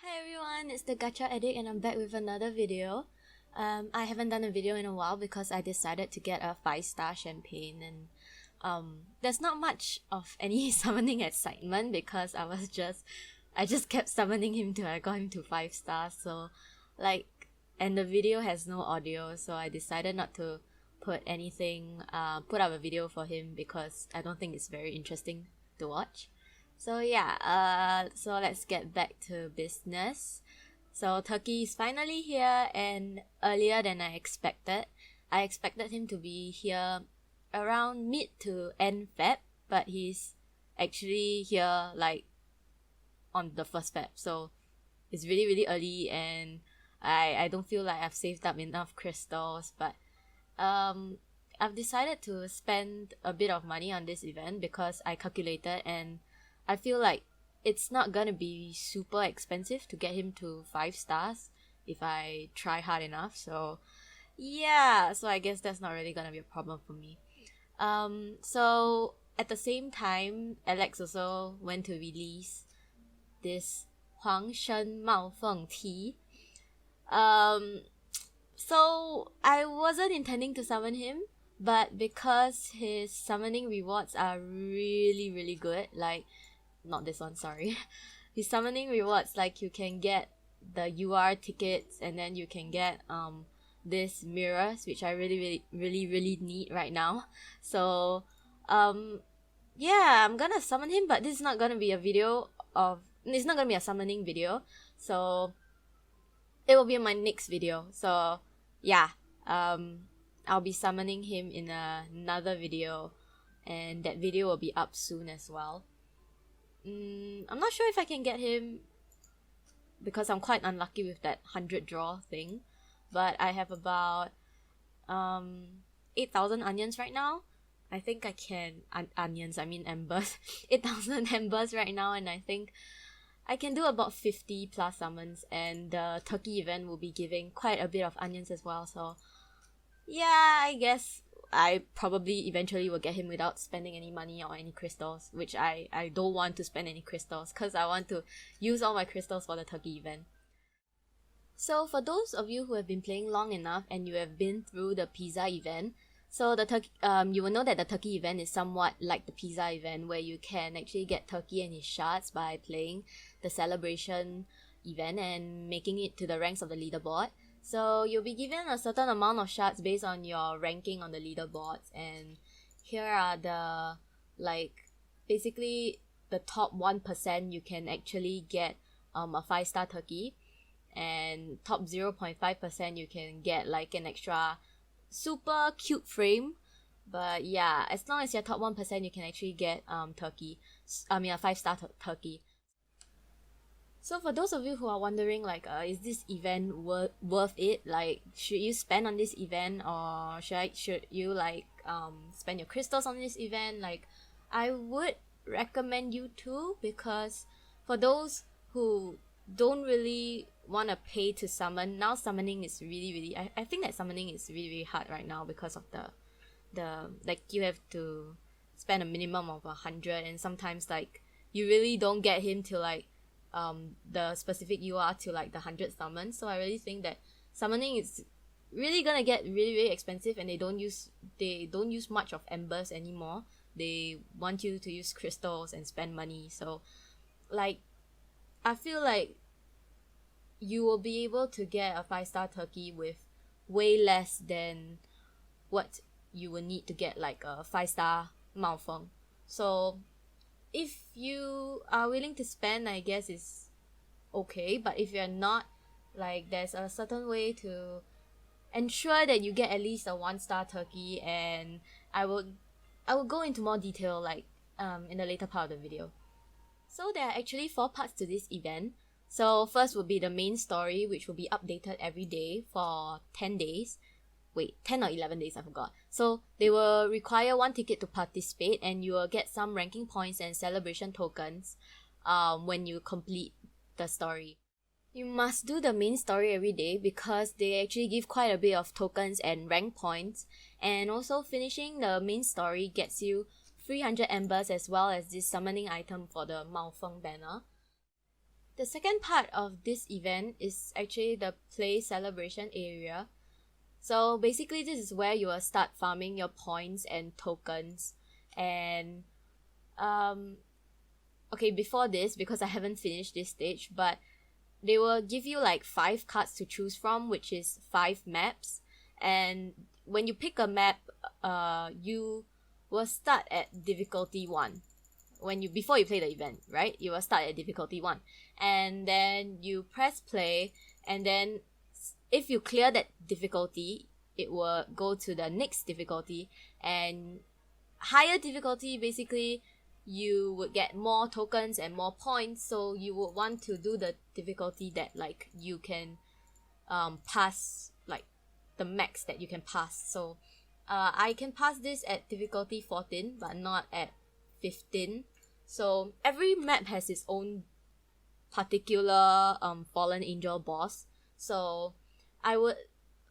Hi everyone, it's the Gacha Addict and I'm back with another video. I haven't done a video in a while because I decided to get a 5-star champagne and there's not much of any summoning excitement because I just kept summoning him till I got him to 5 stars. And the video has no audio, so I decided not to put up a video for him because I don't think it's very interesting to watch. So let's get back to business. So Turkey is finally here and earlier than I expected. I expected him to be here around mid to end Feb, but he's actually here like on the 1st Feb. So it's really really early and I don't feel like I've saved up enough crystals, but I've decided to spend a bit of money on this event because I calculated and I feel like it's not gonna be super expensive to get him to 5 stars if I try hard enough. So I guess that's not really gonna be a problem for me. So at the same time, Alex also went to release this Huang Shen Mao Feng tea. So I wasn't intending to summon him, but because his summoning rewards are really really good, like not this one, sorry. His summoning rewards, like you can get the UR tickets and then you can get this mirrors, which I really need right now. So I'm gonna summon him, but this is not gonna be it's not gonna be a summoning video, so it will be in my next video. So I'll be summoning him in another video and that video will be up soon as well. I'm not sure if I can get him because I'm quite unlucky with that 100 draw thing, but I have about 8,000 onions right now. I think I can embers. 8,000 embers right now, and I think I can do about 50 plus summons, and the Turkey event will be giving quite a bit of onions as well. So I guess I probably eventually will get him without spending any money or any crystals, which I don't want to spend any crystals because I want to use all my crystals for the Turkey event. So for those of you who have been playing long enough and you have been through the pizza event, so you will know that the Turkey event is somewhat like the pizza event where you can actually get Turkey and his shards by playing the celebration event and making it to the ranks of the leaderboard. So you'll be given a certain amount of shards based on your ranking on the leaderboards, and here are basically the top 1% you can actually get a 5-star Turkey, and top 0.5% you can get like an extra super cute frame. But as long as you're top 1% you can actually get a 5-star Turkey. So for those of you who are wondering is this event worth it? Like, should you spend on this event, or should you spend your crystals on this event? Like, I would recommend you to, because for those who don't really want to pay to summon, now summoning is really I think that summoning is really hard right now because of the you have to spend a minimum of 100, and sometimes you really don't get him to the specific UR to the 100 summon. So I really think that summoning is really gonna get really expensive, and they don't use much of embers anymore. They want you to use crystals and spend money. So I feel like you will be able to get a 5-star Turkey with way less than what you will need to get a 5-star Mao Feng. So if you are willing to spend, I guess it's okay, but if you're not, there's a certain way to ensure that you get at least a 1-star Turkey, and I will go into more detail in the later part of the video. So there are actually 4 parts to this event. So first will be the main story, which will be updated every day for 10 days. 10 or 11 days, I forgot. So they will require 1 ticket to participate, and you will get some ranking points and celebration tokens when you complete the story. You must do the main story every day because they actually give quite a bit of tokens and rank points, and also finishing the main story gets you 300 embers as well as this summoning item for the Mao Feng banner. The second part of this event is actually the play celebration area. So basically this is where you will start farming your points and tokens. And okay, before this, because I haven't finished this stage, but they will give you like 5 cards to choose from, which is 5 maps. And when you pick a map, you will start at difficulty 1. Before you play the event, right? You will start at difficulty 1. And then you press play, and then if you clear that difficulty, it will go to the next difficulty. And higher difficulty, basically, you would get more tokens and more points, so you would want to do the difficulty that like you can pass, like the max that you can pass. So I can pass this at difficulty 14 but not at 15. So every map has its own particular fallen angel boss. So I would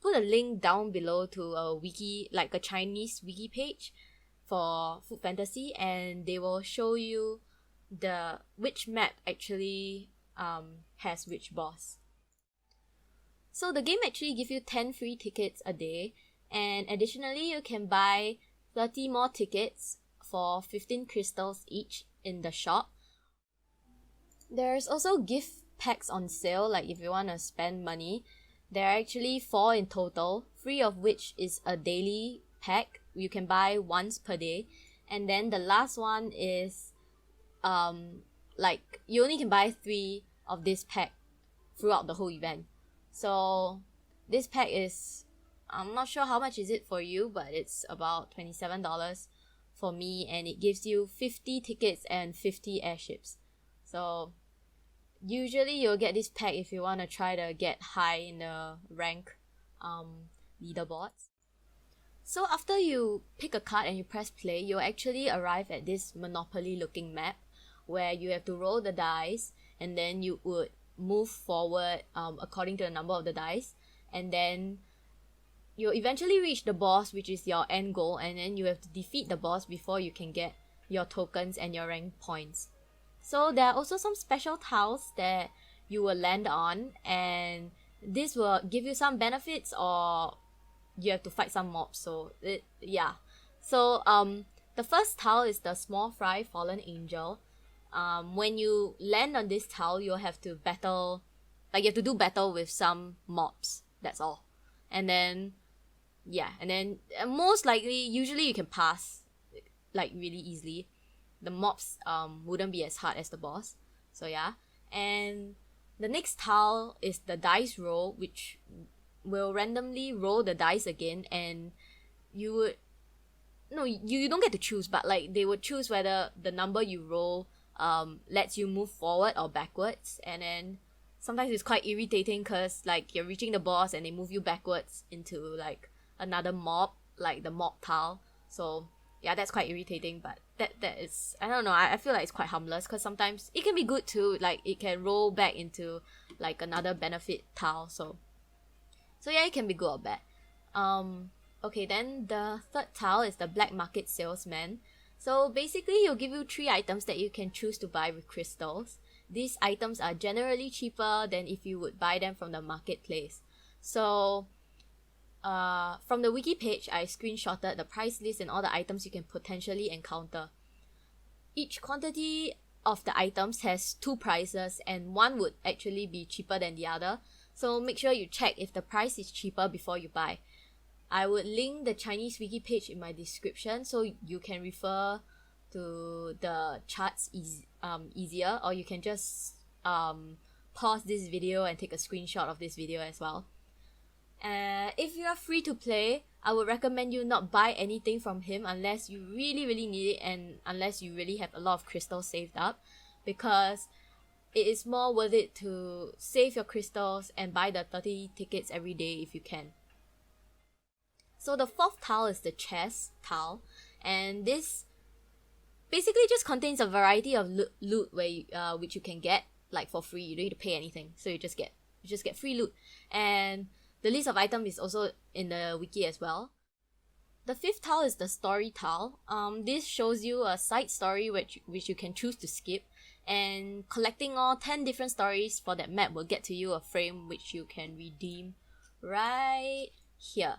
put a link down below to a wiki, like a Chinese wiki page for Food Fantasy, and they will show you which map actually has which boss. So the game actually gives you 10 free tickets a day, and additionally you can buy 30 more tickets for 15 crystals each in the shop. There's also gift packs on sale, like if you want to spend money. There are actually 4 in total, 3 of which is a daily pack you can buy once per day, and then the last one is like you only can buy 3 of this pack throughout the whole event. So this pack is, I'm not sure how much is it for you, but it's about $27 for me, and it gives you 50 tickets and 50 airships. So usually you'll get this pack if you want to try to get high in the rank leaderboards. So after you pick a card and you press play, you'll actually arrive at this Monopoly looking map where you have to roll the dice, and then you would move forward according to the number of the dice, and then you'll eventually reach the boss, which is your end goal, and then you have to defeat the boss before you can get your tokens and your rank points. So there are also some special tiles that you will land on, and this will give you some benefits, or you have to fight some mobs. So So the first tile is the Small Fry Fallen Angel. When you land on this tile, you'll have to battle, like you have to do battle with some mobs. That's all. And then most likely, usually you can pass like really easily. The mobs wouldn't be as hard as the boss. So yeah. And the next tile is the dice roll, which will randomly roll the dice again, and you don't get to choose, but like they would choose whether the number you roll lets you move forward or backwards. And then sometimes it's quite irritating because like you're reaching the boss and they move you backwards into like another mob, like the mob tile. So yeah, that's quite irritating, but that is, I don't know, I feel like it's quite harmless because sometimes it can be good too, like it can roll back into like another benefit tile. So yeah, it can be good or bad. Okay, then the third tile is the Black Market Salesman. So basically, it'll give you 3 items that you can choose to buy with crystals. These items are generally cheaper than if you would buy them from the marketplace. So from the wiki page, I screenshotted the price list and all the items you can potentially encounter. Each quantity of the items has 2 prices, and one would actually be cheaper than the other. So make sure you check if the price is cheaper before you buy. I would link the Chinese wiki page in my description so you can refer to the charts easier, or you can just pause this video and take a screenshot of this video as well. If you are free to play, I would recommend you not buy anything from him unless you really need it, and unless you really have a lot of crystals saved up, because it is more worth it to save your crystals and buy the 30 tickets every day if you can. So the fourth tile is the chest tile, and this basically just contains a variety of loot which you can get like for free. You don't need to pay anything, so you just get free loot. And the list of items is also in the wiki as well. The fifth tile is the story tile. This shows you a side story which you can choose to skip, and collecting all 10 different stories for that map will get to you a frame which you can redeem right here.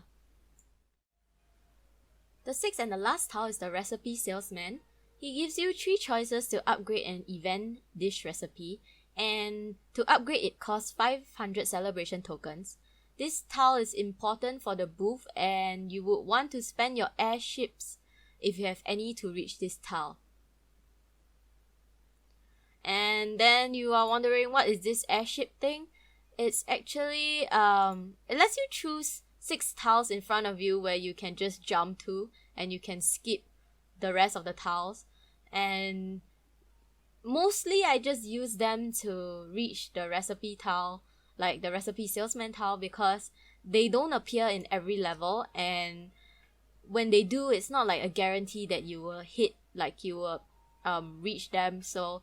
The sixth and the last tile is the recipe salesman. He gives you 3 choices to upgrade an event dish recipe, and to upgrade it costs 500 celebration tokens. This tile is important for the booth, and you would want to spend your airships if you have any to reach this tile. And then you are wondering, what is this airship thing? It's actually, it lets you choose 6 tiles in front of you where you can just jump to, and you can skip the rest of the tiles. And mostly I just use them to reach the recipe tile, like the recipe salesman tile, because they don't appear in every level, and when they do, it's not like a guarantee that you will hit, like you will reach them. So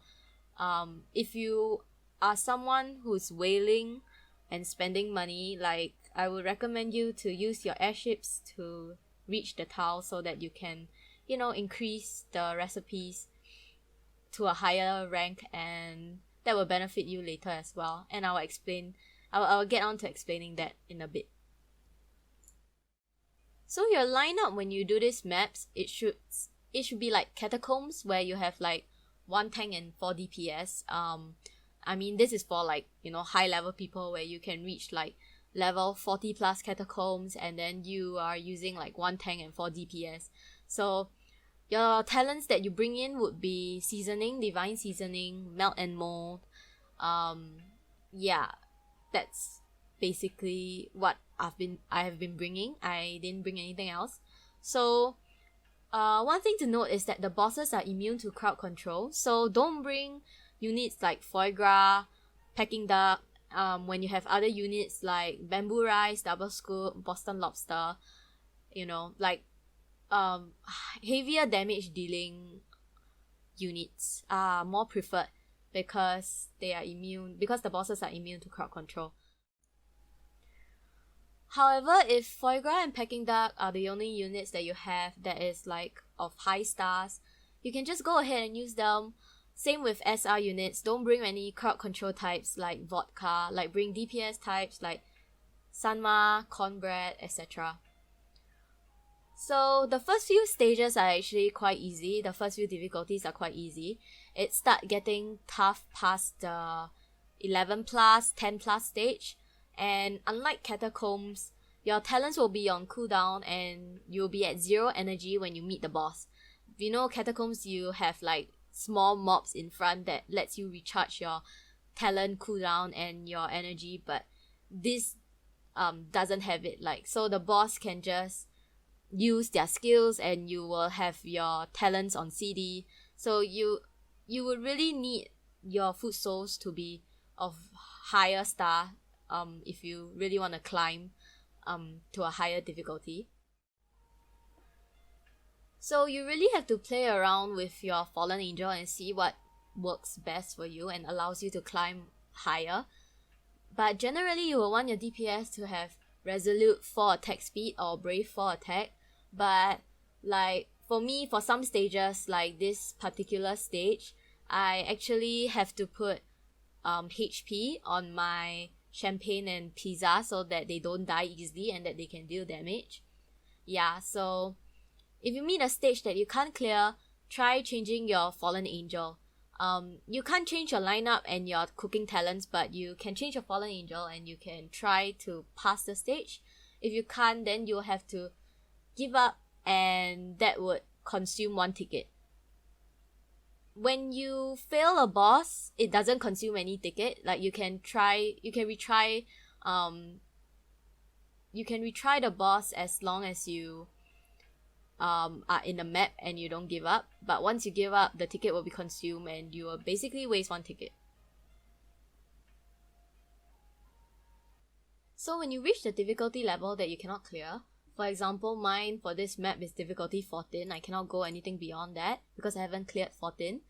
if you are someone who's whaling and spending money, like I would recommend you to use your airships to reach the tile so that you can, you know, increase the recipes to a higher rank, and that will benefit you later as well. And I'll get on to explaining that in a bit. So your lineup when you do these maps, it should be like catacombs where you have like 1 tank and 4 DPS. I mean, this is for like, you know, high level people where you can reach like level 40 plus catacombs, and then you are using like 1 tank and 4 DPS. So your talents that you bring in would be seasoning, divine seasoning, melt and mold. Yeah, that's basically what I have been bringing. I didn't bring anything else. So one thing to note is that the bosses are immune to crowd control, so don't bring units like foie gras, Peking duck, when you have other units like bamboo rice, double scoop, Boston lobster, you know, like heavier damage dealing units are more preferred because the bosses are immune to crowd control. However, if foie gras and Peking duck are the only units that you have that is like of high stars, you can just go ahead and use them. Same with SR units, don't bring any crowd control types like vodka, like bring DPS types like Sanma, cornbread, etc. So the first few stages are actually quite easy. The first few difficulties are quite easy. It start getting tough past the 11 plus, 10 plus stage. And unlike catacombs, your talents will be on cooldown and you'll be at 0 energy when you meet the boss. You know, catacombs, you have like small mobs in front that lets you recharge your talent cooldown and your energy, but this doesn't have it. Like, so the boss can just use their skills and you will have your talents on CD. So you would really need your foot souls to be of higher star if you really want to climb to a higher difficulty. So you really have to play around with your fallen angel and see what works best for you and allows you to climb higher. But generally you will want your DPS to have resolute 4 attack speed or brave 4 attack. But like for me, for some stages like this particular stage, I actually have to put HP on my champagne and pizza so that they don't die easily and that they can deal damage. Yeah, so if you meet a stage that you can't clear, try changing your fallen angel. You can't change your lineup and your cooking talents, but you can change your fallen angel and you can try to pass the stage. If you can't, then you'll have to give up, and that would consume 1 ticket. When you fail a boss, it doesn't consume any ticket. Like you can retry the boss as long as you are in the map and you don't give up. But once you give up, the ticket will be consumed and you will basically waste 1 ticket. So when you reach the difficulty level that you cannot clear, for example, mine for this map is difficulty 14. I cannot go anything beyond that because I haven't cleared 14.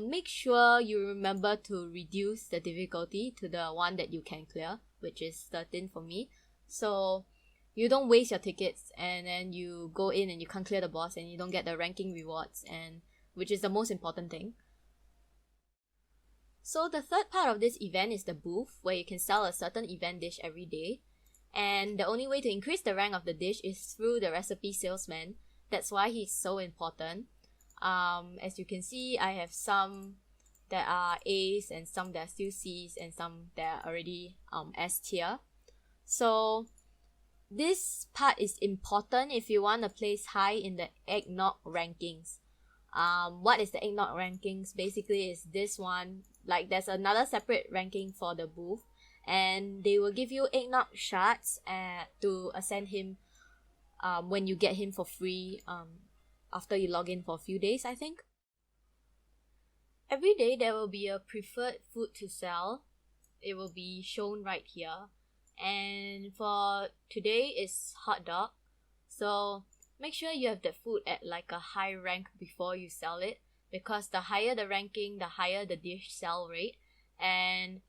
Make sure you remember to reduce the difficulty to the one that you can clear, which is 13 for me. So you don't waste your tickets and then you go in and you can't clear the boss and you don't get the ranking rewards, and which is the most important thing. So the third part of this event is the booth, where you can sell a certain event dish every day. And the only way to increase the rank of the dish is through the recipe salesman. That's why he's so important. As you can see, I have some that are A's and some that are still C's and some that are already S tier. So this part is important if you want to place high in the eggnog rankings. What is the eggnog rankings? Basically is this one. Like there's another separate ranking for the booth, and they will give you eggnog shards to ascend him when you get him for free after you log in for a few days, I think. Every day there will be a preferred food to sell. It will be shown right here. And for today is hot dog. So make sure you have the food at like a high rank before you sell it, because the higher the ranking, the higher the dish sell rate. And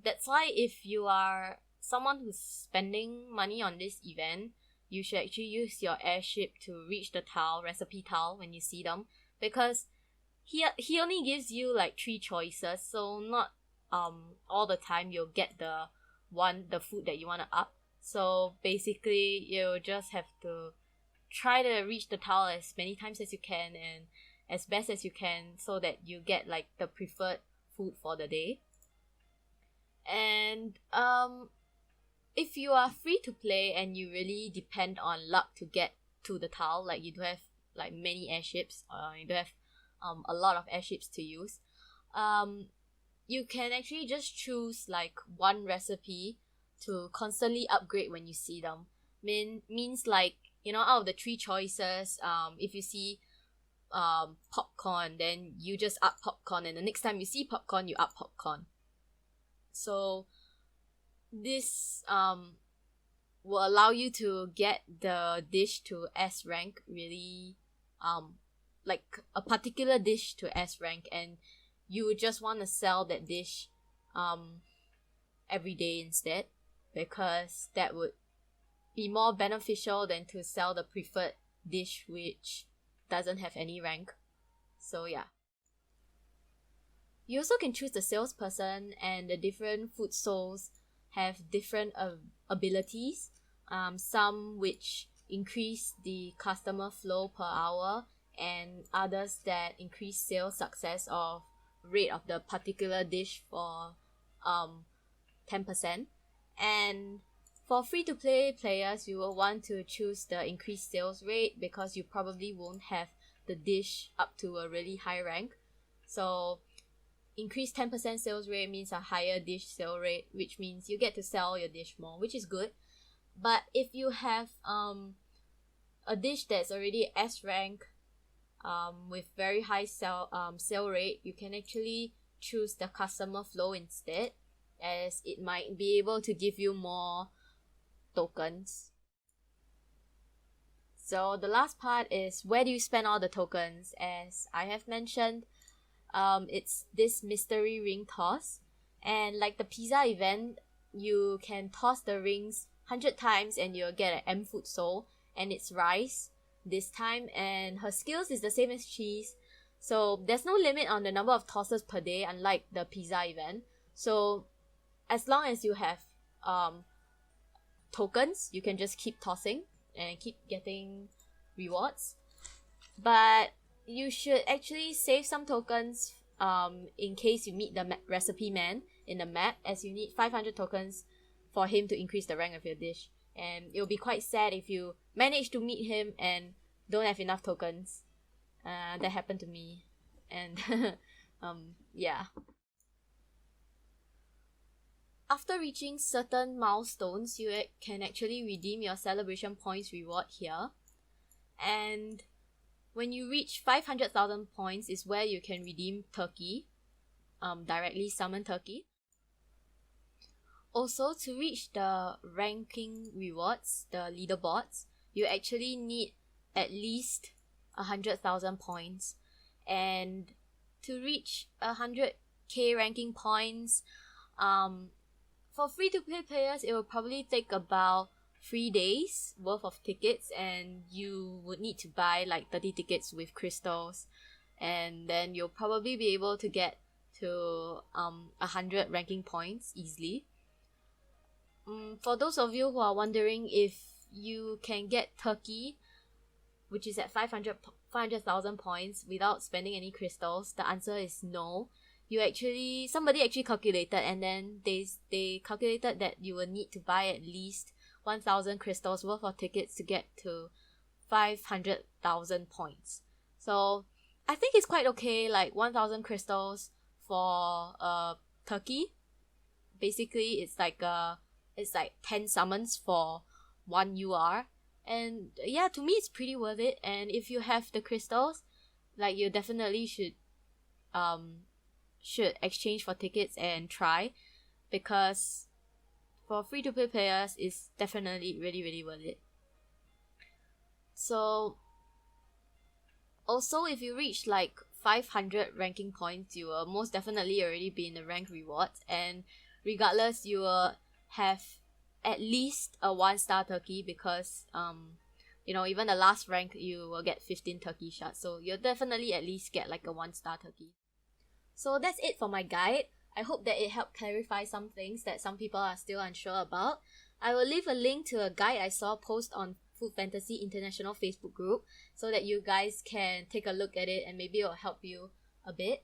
that's why if you are someone who's spending money on this event, you should actually use your airship to reach the tile, recipe tile, when you see them, because he only gives you like 3 choices, so not all the time you'll get the food that you want to up. So basically you just have to try to reach the tile as many times as you can and as best as you can, so that you get like the preferred food for the day. And if you are free to play and you really depend on luck to get to the tile, like you don't have like many airships, or you don't have a lot of airships to use, you can actually just choose like one recipe to constantly upgrade when you see them. Means like, you know, out of the 3 choices, if you see popcorn, then you just up popcorn, and the next time you see popcorn, you up popcorn. So this will allow you to get the dish to S rank really, like a particular dish to S rank, and you would just want to sell that dish every day instead, because that would be more beneficial than to sell the preferred dish which doesn't have any rank. So yeah. You also can choose the salesperson, and the different food souls have different abilities. Some which increase the customer flow per hour, and others that increase sales success of rate of the particular dish for 10%. And for free-to-play players, you will want to choose the increased sales rate, because you probably won't have the dish up to a really high rank. So increased 10% sales rate means a higher dish sale rate, which means you get to sell your dish more, which is good. But if you have a dish that's already S rank with very high sale rate, you can actually choose the customer flow instead, as it might be able to give you more tokens. So the last part is, where do you spend all the tokens? As I have mentioned, it's this mystery ring toss, and like the pizza event, you can toss the rings 100 times and you'll get an M food soul, and it's rice this time, and her skills is the same as cheese, so there's no limit on the number of tosses per day, unlike the pizza event. So as long as you have tokens, you can just keep tossing and keep getting rewards. But you should actually save some tokens in case you meet the recipe man in the map, as you need 500 tokens for him to increase the rank of your dish. And it'll be quite sad if you manage to meet him and don't have enough tokens. That happened to me. And yeah. After reaching certain milestones, you can actually redeem your celebration points reward here. And when you reach 500,000 points is where you can redeem turkey, directly summon turkey. Also, to reach the ranking rewards, the leaderboards, you actually need at least 100,000 points. And to reach 100k ranking points, for free-to-play players, it will probably take about 3 days worth of tickets, and you would need to buy like 30 tickets with crystals, and then you'll probably be able to get to 100 ranking points easily. For those of you who are wondering if you can get Turkey, which is at 500,000 points without spending any crystals, the answer is no. Somebody actually calculated, and then they calculated that you will need to buy at least 1,000 crystals worth of tickets to get to 500,000 points. So I think it's quite okay, like 1,000 crystals for Turkey. Basically, it's like 10 summons for 1 UR. And yeah, to me it's pretty worth it. And if you have the crystals, like, you definitely should exchange for tickets and try, because for free-to-play players it's definitely really, really worth it. So also, if you reach like 500 ranking points, you will most definitely already be in the rank rewards, and regardless, you will have at least a 1-star turkey, because even the last rank you will get 15 turkey shots, so you'll definitely at least get like a 1-star turkey. So that's it for my guide. I hope that it helped clarify some things that some people are still unsure about. I will leave a link to a guide I saw post on Food Fantasy International Facebook group, so that you guys can take a look at it and maybe it will help you a bit.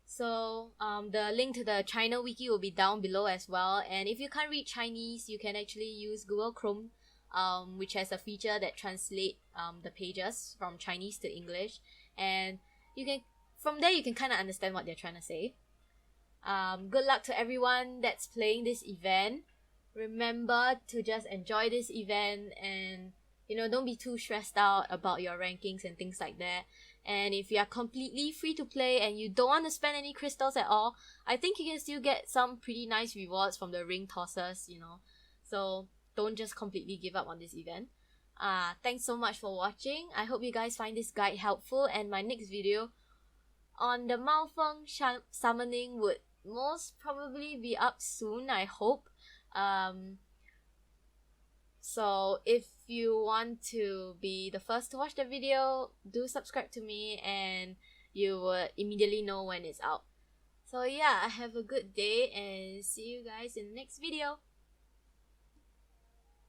So the link to the China wiki will be down below as well, and if you can't read Chinese, you can actually use Google Chrome, which has a feature that translates the pages from Chinese to English, and from there you can kind of understand what they're trying to say. Good luck to everyone that's playing this event. Remember to just enjoy this event, and don't be too stressed out about your rankings and things like that. And if you are completely free to play and you don't want to spend any crystals at all, I think you can still get some pretty nice rewards from the ring tossers, so don't just completely give up on this event. Thanks so much for watching. I hope you guys find this guide helpful, and my next video on the Malfeng summoning would most probably be up soon, I hope. So if you want to be the first to watch the video, do subscribe to me and you will immediately know when it's out. So yeah, have a good day and see you guys in the next video.